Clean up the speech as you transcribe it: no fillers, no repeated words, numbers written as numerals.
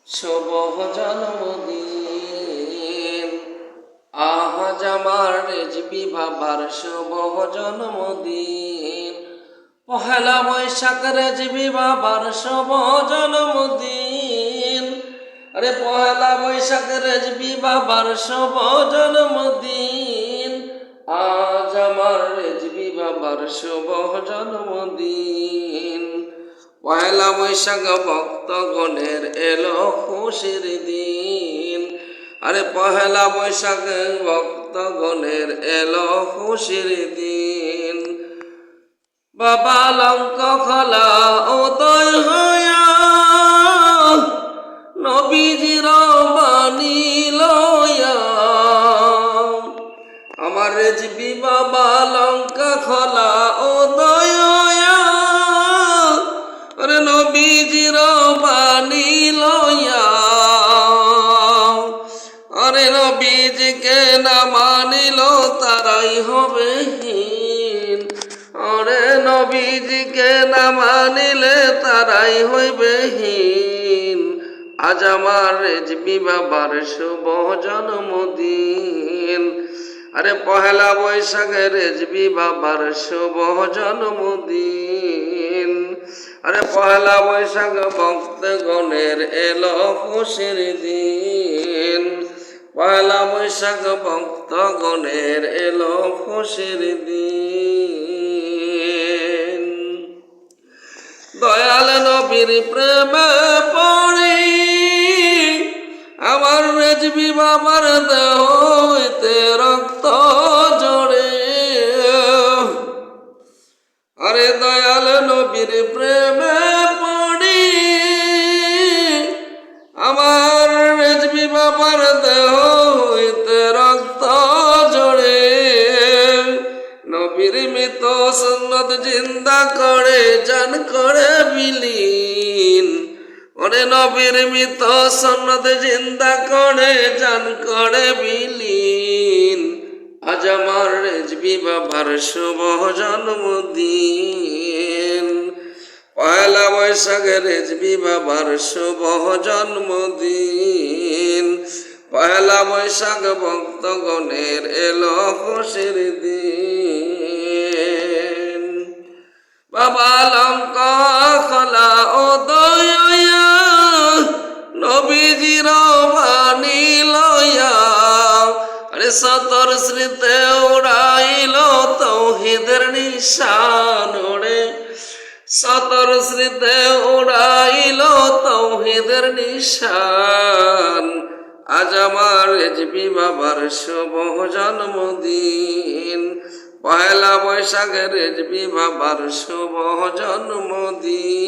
শুভ জন্মদিন। আজ আমার রেজবি বাবার শুভ জন্মদিন। পহেলা বৈশাখ রেজবি বাবার শুভ জন্মদিন। আরে পহেলা বৈশাখ রেজবি বাবার শুভ জন্মদিন। আজ আমার রেজবি বাবার শুভ জন্মদিন। পয়লা বৈশাখ ভক্তগণের এলো খুশির দিন। আরে পহেলা বৈশাখ ভক্তগণের এলো খুশির দিন। বাবা লঙ্ক খোলা উদয় হইয়া নবীজির বাণী লইয়া। আমার রেজবি বাবা লঙ্কা খোলা উদয় হইয়া নবীজির বাণী লইয়া। আরে নবীজিকে না মানিল তারাই হবে হীন। আরে নবীজিকে না মানিলে তারাই হইবে হীন। আজ আমার রেজবি বাবার শুভ জন্মদিন। আরে পহেলা বৈশাখে রেজবি বাবার শুভ জন্মদিন। আরে পহেলা বৈশাখ ভক্তগণের এলো খুশির দিন। পহেলা বৈশাখ ভক্তগণের এলো খুশির দিন। দয়াল নবীর প্রেমে পড়ি আমার রেজবি বাবার দেহ হইতে রক্ত জড়ে। আরে দয়াল নবীর প্রেমে পড়ি আমার রেজবি বাবার দেহ হইতে রক্ত জড়ে। নবীর মৃত সুন্নত জিন্দা করে জান করে বিলীন। ওরে নবীর মৃত সুন্নত জিন্দা করে জান করে বিলীন। আজ আমার রেজবি বাবার শুভ জন্মদিন। পয়লা বৈশাখ রেজবি বাবার শুভ জন্মদিন। পয়লা বৈশাখ ভক্তগণের এলো খুশির দিন। বাবা লঙ্কা খোলা উদয় হইয়া নবীজির বাণী লইয়া। আরে সতর শ্রীতে উড়াইল তৌহিদের নিশান। ওরে সতর শ্রীতে উড়াইল তৌহিদের নিশান। আজ আমার রেজবি বাবার শুভ জন্মদিন। পহেলা বৈশাখ রেজবি বাবার শুভ জন্মদিন।